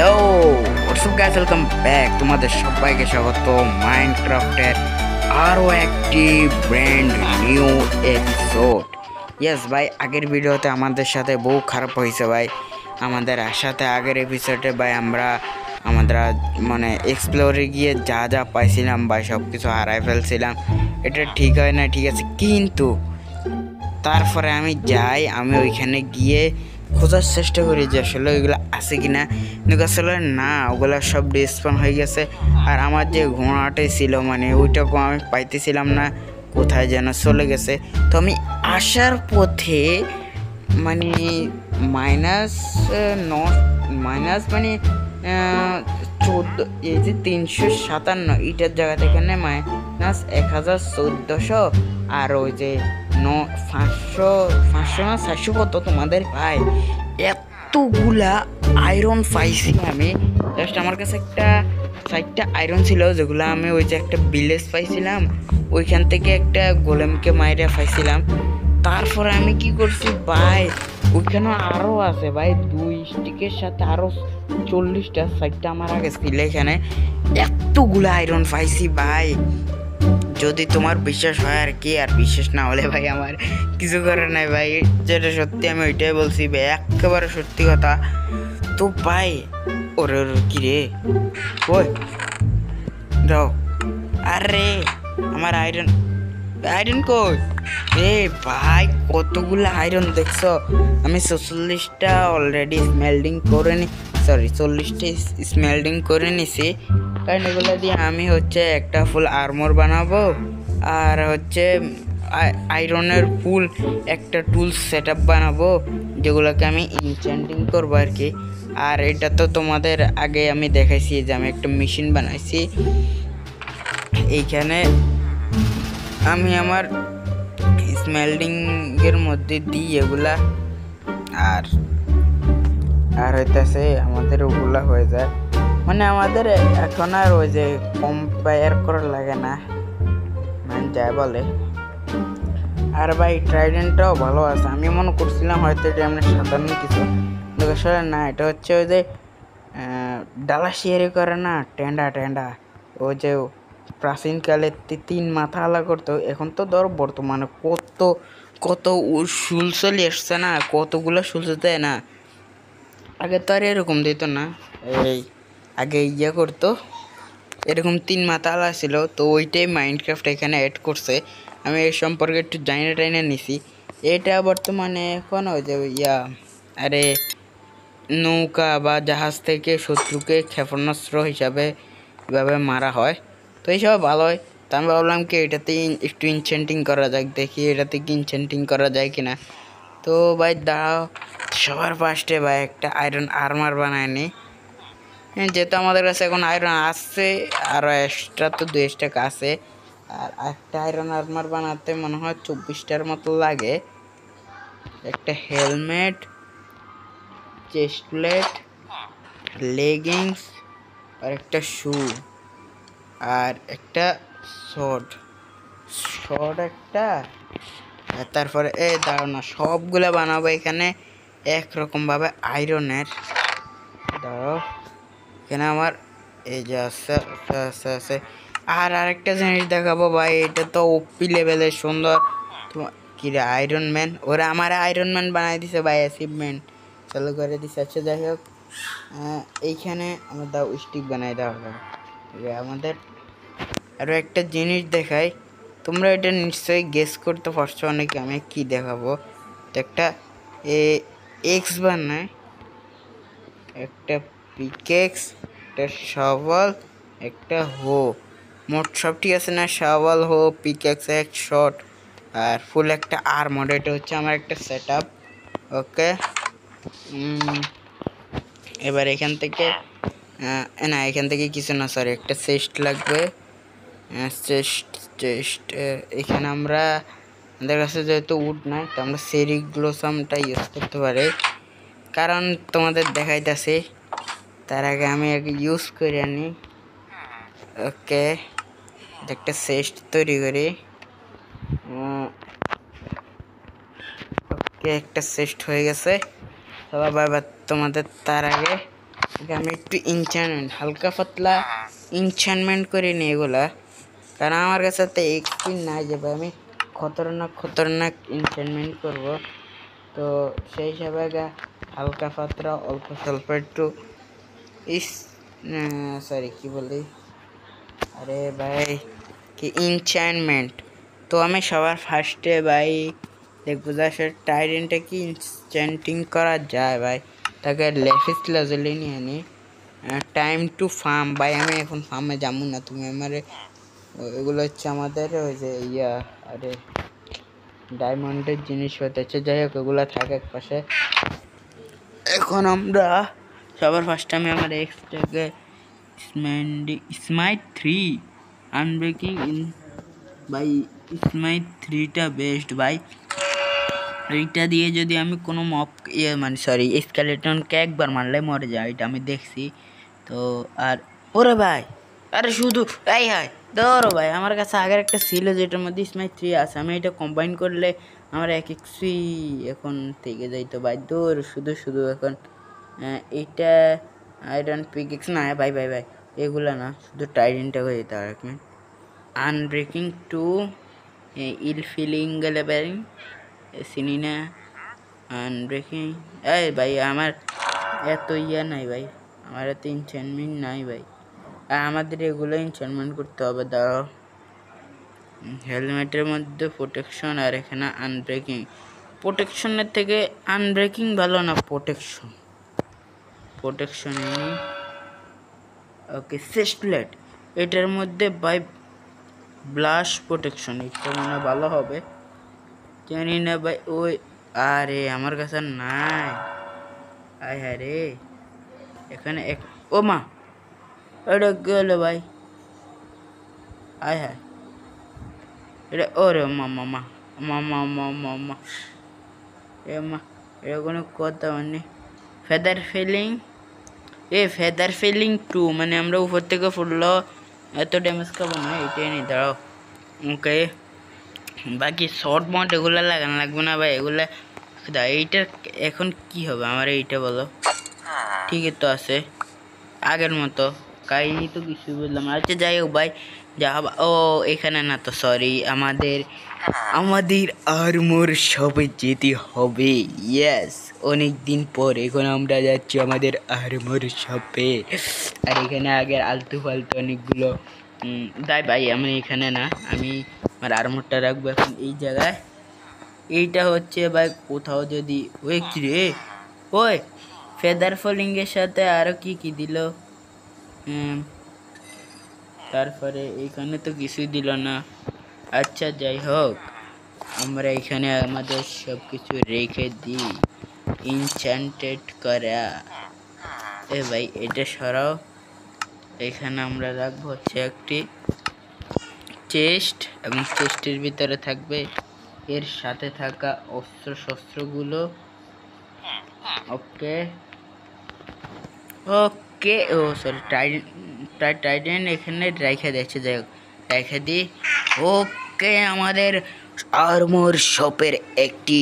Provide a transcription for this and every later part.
Hello WhatsApp guys, welcome back. তোমাদের সবাইকে স্বাগত মাইনক্রাফটের আরও একটি ব্র্যান্ড নিউ এপিসোড। ইয়েস ভাই, আগের ভিডিওতে আমাদের সাথে বহু খারাপ হয়েছে ভাই। আমাদের সাথে আগের এপিসোডে ভাই আমরা মানে এক্সপ্লোরে গিয়ে যা যা পাইছিলাম ভাই সব কিছু হারাই ফেলছিলাম। এটা ঠিক হয় না, ঠিক আছে, কিন্তু তারপরে আমি ওইখানে গিয়ে খোঁজার চেষ্টা করি যে আসলে ওইগুলো আছে কিনা, কিন্তু আসলে না, ওগুলো সব ডিসপাউন হয়ে গেছে। আর আমার যে ঘোড়াটাই ছিল মানে ওইটাকেও আমি পাইতেছিলাম না, কোথায় যেন চলে গেছে। তো আমি আসার পথে মানে মাইনাস মাইনাস মানে 14, এই যে 357 ইটার জায়গাতে এখানে মাইনাস 1400, আর ওই যে 500 না 700 কত তোমাদের ভাই, এতগুলা আয়রন পাইছি আমি। জাস্ট আমার কাছে একটা 4টা আয়রন ছিল, যেগুলো আমি ওই যে একটা ভিলেজ পাইছিলাম, ওইখান থেকে একটা গোলেমকে মাইরে পাইছিলাম। তারপরে আমি কি করছি ভাই, ওইখানে আরও আছে ভাই, 2 স্টিকের সাথে আরও 40টা 4টা আমার আগে ছিল। এখানে এতগুলো আয়রন পাইছি ভাই, যদি তোমার বিশ্বাস হয় আর কি, আর বিশ্বাস না হলে ভাই আমার কিছু করে নাই ভাই, যেটা সত্যি আমি ওইটাই বলছি ভাই, একেবারে সত্যি কথা। তো ভাই ওরে কি রে, ওই যাও, আরে আমার আয়রন কই? এ ভাই কতগুলো আয়রন দেখছো, আমি 46টা অলরেডি স্মেল্টিং করে নি, সরি 40টা স্মেল্টিং করে নিছি। কারণ এগুলো দিয়ে আমি হচ্ছে একটা ফুল আর্মর বানাবো, আর হচ্ছে আয়রনের ফুল একটা টুলস সেট আপ বানাবো, যেগুলোকে আমি ইনচ্যান্টিং করবো আর কি। আর এটা তো তোমাদের আগে আমি দেখাইছি যে আমি একটা মেশিন বানাইছি। এইখানে আমি আমার স্মেল্টিংয়ের মধ্যে দিই এগুলা, আর হইতেছে আমাদের ওগুলা হয়ে যায়, মানে আমাদের এখন আর ওই যে কম্পেয়ার করা লাগে না, মানে যাই বলে। আর ভাই ট্রাইডেন্টটাও ভালো আছে, আমি মনে করছিলাম হয়তো এটা এমনি সাধারণ কিছু, কিন্তু আসলে না, এটা হচ্ছে ওই যে ডালা শিয়ারি করে না, টেন্ডা ওই যে প্রাচীনকালে 3 মাথা আলা করতো, এখন তো ধর বর্তমানে কত শুল চলে আসছে না, কতগুলো শুল দেয় না। আগে তো আর এরকম দিত না, এই আগে করতো এরকম 3 মাথা আলা ছিল, তো ওইটাই মাইনক্রাফট এখানে অ্যাড করছে। আমি এই সম্পর্কে একটু টাইনা নিছি। এটা বর্তমানে এখন ওই যে আরে নৌকা বা জাহাজ থেকে শত্রুকে ক্ষেপণাস্ত্র হিসাবে এভাবে মারা হয়, তো এইসব ভালো হয়। তো আমি ভাবলাম কি এটাতে একটু ইনচেন্টিং করা যাক, দেখি এটাতে কি ইনচেন্টিং করা যায় কিনা। তো ভাই দাঁড়াও, সবার ফার্স্টে ভাই একটা আয়রন আর্মার বানায় নি, যেহেতু আমাদের কাছে এখন আয়রন আসছে, আরও এক্সট্রা তো 2 স্ট্যাক আছে, আর একটা আয়রন আর্মার বানাতে মনে হয় 24টার মতো লাগে। একটা হেলমেট, চেস্ট প্লেট, লেগিংস, আর একটা শু, আর একটা শর্ট একটা, আর তারপরে দাঁড়াও না, সবগুলা বানাবো এখানে একরকমভাবে আয়রনের। দাঁড়াও, এখানে আমার এই যে আছে। আর আরেকটা জিনিস দেখাবো ভাই, এটা তো ওপি লেভেলের সুন্দর। কি রে, আয়রন ম্যান, ওরা আমার আয়রন ম্যান বানাই দিছে ভাই, অ্যাচিভমেন্ট চালু করে দিছে। আচ্ছা যাই হোক, এইখানে আমার দাও স্টিক বানাই দেওয়া হবে। আমাদের আরও একটা জিনিস দেখাই, তোমরা এটা নিশ্চয়ই গেস করতে পারছো অনেকে আমি কি দেখাবো। তো একটা এক্স বানায়, একটা পিকেক্স, একটা শাওয়াল, একটা মোট সব ঠিক আছে না, শাওয়াল, পিকেক্স, এক শট, আর ফুল একটা আর্মর। এটা হচ্ছে আমার একটা সেট আপ। ওকে, এবার এখান থেকে না, এখান থেকে কিছু না, সরি, একটা চেস্ট লাগবে। চেস্ট এখানে আমাদের কাছে যেহেতু উড নাই, তো আমরা সেরি গ্লোসামটা ইউজ করতে পারি, কারণ তোমাদের দেখাইতেছি। তার আগে আমি ইউজ করে আনি। ওকে, একটা চেস্ট তৈরি করি। ওকে, একটা চেস্ট হয়ে গেছে। তবে তোমাদের তার আগে আমি একটু ইনচ্যানমেন্ট হালকা পাতলা ইনচ্যানমেন্ট করে নিই এগুলা, কারণ আমার কাছে তো এক্সপিন নাই যে ভাই আমি খতরনাক খতরনাক ইনচ্যানমেন্ট করব। তো সেই হিসাবে হালকা পাতলা অল্প স্বল্প একটু সরি কি বলি, আরে ভাই কি ইনচ্যানমেন্ট। তো আমি সবার ফার্স্টে ভাই দেখবো যে আসলে টাইডেনটা কি ইনচ্যান্টিং করা যায় ভাই, তাকে লেফিস লাজলি নিয়ে আনি। টাইম টু ফার্ম ভাই, আমি এখন ফার্মে যাবো না, তুমি আমার এগুলো হচ্ছে আমাদের ওই যে আরে ডায়মন্ডের জিনিস হতেছে, যাই হোক এগুলো থাকে এক পাশে। এখন আমরা সবার ফার্স্টে আমি আমার এক্সটাকে স্মাইট 3 আনব্রেকিং ভাই, স্মাইট 3টা বেস্ট ভাই। এইটা দিয়ে যদি আমি কোনো মব মানে সরি স্কেলেটনকে একবার মারলে মরে যায়, এটা আমি দেখছি। তো আর ওরে ভাই, আরে শুধু এই হয় ধরো ভাই, আমার কাছে আগের একটা ছিল যেটার মধ্যে স্মাইট 3 আছে, আমি এটা কম্বাইন করলে আমার এক এক্সি এখন থেকে যাইতো ভাই। দৌড় শুধু শুধু এখন এইটা আয়রন পিকেক্স না ভাই ভাই ভাই, এগুলা না, শুধু টাইডেনটা হয়ে যেতে আর এক মিনিট। আনব্রেকিং 2 ইল ফিলিং লেভেলিং চিনি না। আনব্রেকিং এই ভাই আমার এত নাই ভাই, আমার এত ইনচ্যান্টমেন্ট নাই ভাই, আর আমাদের এগুলো ইনচ্যান্টমেন্ট করতে হবে। দাঁড়াও, হেলমেটের মধ্যে প্রোটেকশন আর এখানে আনব্রেকিং। প্রোটেকশনের থেকে আনব্রেকিং ভালো না, প্রোটেকশন ওকে। চেস্ট প্লেট, এটার মধ্যে বাই ব্লাস্ট প্রোটেকশন, এটা মনে ভালো হবে, জানি না ভাই। ওই আরে আমার কাছে নাই, আয় হ্যাঁ রে, এখানে এক ও মা, এটা গেল ভাই, আয় হ্যাঁ এটা ওরে মামা মা মামা মামা মা এ মা, এটা কোনো কথা মানে। ফেদার ফিলিং ফেদার ফিলিং 2 মানে আমরা উপর থেকে ফুটলো এত ড্যামেজ খাবো না, এটাই নেই। দাঁড়াও ওকে, বাকি শর্ট মড এগুলো লাগানো লাগবে না ভাই, এগুলা এইটার এখন কি হবে আমার এইটা বলো। ঠিকই তো আছে আগের মতো, কাহিনি তো কিছু বুঝলাম। আচ্ছা যাই হোক ভাই, যা ও এখানে না তো সরি, আমাদের আর্মোর শপে যেতে হবে। ইয়েস, অনেক দিন পর এখন আমরা যাচ্ছি আমাদের আর্মোর শপে। আর এখানে আগের আলতু ফালতু অনেকগুলো তাই ভাই আমি এখানে না, আমি আমার আর্মোরটা রাখবো এখন এই জায়গায়। এইটা হচ্ছে ভাই কোথাও যদি ওই কি রে, ওই ফেদার ফলিংয়ের সাথে আরো কি কি দিল, তারপরে এইখানে তো কিছুই দিল না। আচ্ছা যাই হোক, আমরা এখানে আমাদের সব কিছু রেখে দিই ইনচ্যান্টেড করা। এ ভাই এটা সরাও, এখানে আমরা রাখবো হচ্ছে একটি চেস্ট, এবং চেস্টের ভিতরে থাকবে এর সাথে থাকা অস্ত্র শস্ত্রগুলো। ওকে ওকে, ও সরি টাইডেন এখানে রেখে দিয়েছে, যাই হোক রেখে দিই। ওকে, আমাদের আর্মোর শপের একটি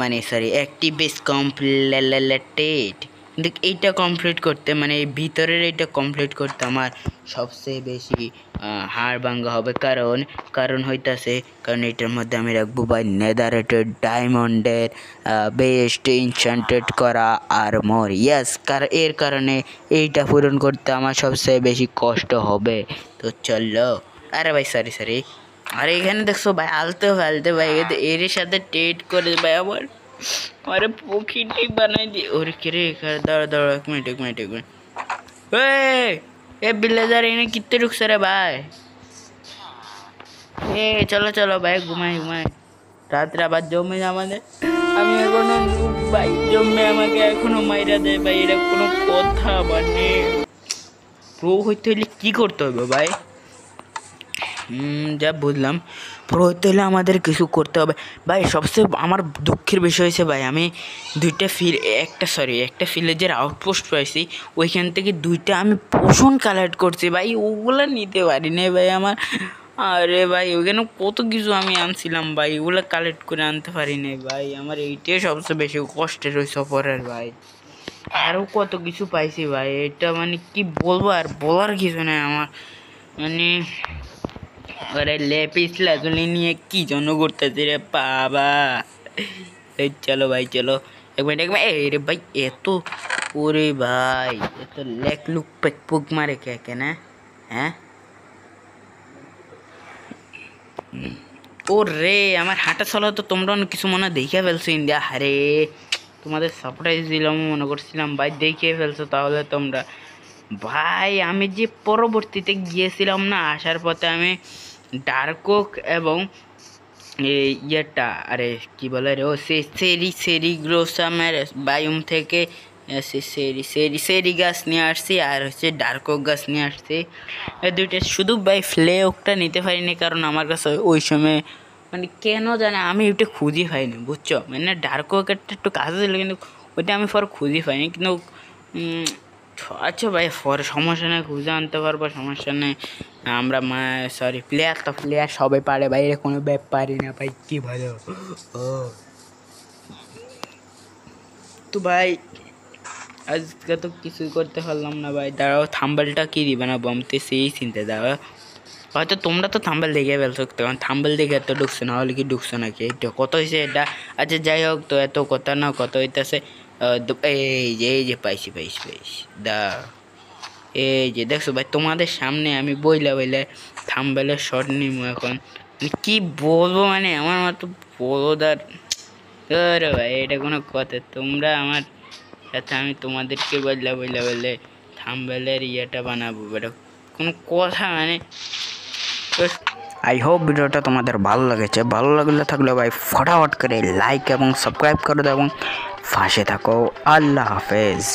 মানে সরি একটি বেশ কমপ্লিটেড, কিন্তু এইটা কমপ্লিট করতে মানে ভিতরের এইটা কমপ্লিট করতে আমার সবচেয়ে বেশি হাড় ভাঙ্গা হবে, কারণ হইতাছে কারণ এটার মধ্যে আমি রাখবো ভাই নেদারেটেড ডায়মন্ডের বেস্ট ইনচ্যান্টেড করা আর্মর। ইয়াস, এর কারণে এইটা পূরণ করতে আমার সবচেয়ে বেশি কষ্ট হবে। তো চলো, আরে ভাই সরি আরে এখানে দেখছো ভাই আলতে ফালতে ভাই, এর সাথে টেট করে ভাই আমার আরে পক্ষীটি বানাই দি। ওরে কে রে, দাঁড়া এক মিনিট এ বিলেজার এনে কিত্তে ঢুকছে রে ভাই। চলো ভাই ঘুমাই রাত্রে আবার জমে আমাদের, আমি এখনো ভাই জমে আমাকে এখনো মাইরা দেয় ভাই, এটা কোনো কথা মানে। প্রো হইতে হইলে কি করতে হবে ভাই? যা বুঝলাম, প্রো হইতে হলে আমাদের কিছু করতে হবে ভাই। সবচেয়ে আমার দুঃখের বিষয় হয়েছে ভাই, আমি একটা ভিলেজের আউটপোস্ট পাইছি, ওইখান থেকে 2টা আমি পোষণ কালেক্ট করছি ভাই, ওগুলো নিতে পারি না ভাই আমার। আরে ভাই ওইখানে কত কিছু আমি আনছিলাম ভাই, ওগুলো কালেক্ট করে আনতে পারি না ভাই, আমার এইটাই সবচেয়ে বেশি কষ্টের ওই সফরের ভাই। আরও কত কিছু পাইছি ভাই, এটা মানে কি বলবো, আর বলার কিছু নেই আমার। মানে আরে লেপিস লাজুলি নিয়ে কি জন্য করতেছি রে বাবা। এই চলো ভাই চলো, এক মিনিট এই রে ভাই এত, ওরে ভাই এত লেক লুক পেক পুক মারে কে কেন? হ্যাঁ ও রে, আমার হাঁটা চলা তো তোমরা অনেক কিছু মনে দেখে ফেলছো ইন্ডিয়া। আরে তোমাদের সারপ্রাইজ দিলাম মনে করছিলাম ভাই, দেখে ফেলছো তাহলে তোমরা। ভাই আমি যে পরবর্তীতে গিয়েছিলাম না, আসার পথে আমি ডার্কক এবং ইয়েটা, আরে কি বলে রে, ও সেরিগ্রোসামের বায়ুম থেকে সেরি গাছ নিয়ে আসছি, আর হচ্ছে ডার্কক গাছ নিয়ে আসছি। এই দুইটা শুধু ভাই ফ্লেওকটা নিতে পারিনি, কারণ আমার কাছে ওই সময় মানে কেন জানে আমি ওইটা খুঁজে পাইনি, বুঝছো? মানে ডার্কওয়াকটা একটু কাছে ছিল, কিন্তু ওইটা আমি পরে খুঁজে পাইনি। কিন্তু আচ্ছা ভাই পরে সমস্যা নেই, খুঁজে আনতে পারবো, সমস্যা নেই। আমরা সরি প্লেয়ার তো প্লেয়ার সবাই পারে ভাই, এর কোনো ব্যাপারই না ভাই, কি ভালো। ও তো ভাই আজকে তো কিছুই করতে পারলাম না ভাই, দাঁড়াও থাম্বেলটা কি দিবে না বমতে সেই চিনতে দাঁড়াও। হয়তো তোমরা তো থাম্বেল দেখে ফেলছো, তখন থাম্বেল দেখে এত ঢুকছো না, হলে কি ঢুকছো নাকি? এটা কত হয়েছে এটা? আচ্ছা যাই হোক, তো এত কথা না, কত হইতেছে এই যে পাইছি দা, এই যে দেখছো ভাই তোমাদের সামনে আমি বইলা থাম্বেলের শট নিব এখন। কি বলবো মানে আমার মতো বড়দার, আরে ভাই এটা কোনো কথা? তোমরা আমার সাথে, আমি তোমাদেরকে বললে থাম্বেলের ইয়েটা বানাবো, এটা কোনো কথা মানে? আই হোপ ভিডিওটা তোমাদের ভালো লেগেছে, ভালো লাগলে থাকলে ভাই ফটাফট করে লাইক এবং সাবস্ক্রাইব করে দাও এবং পাশে থাকো। আল্লাহ হাফেজ।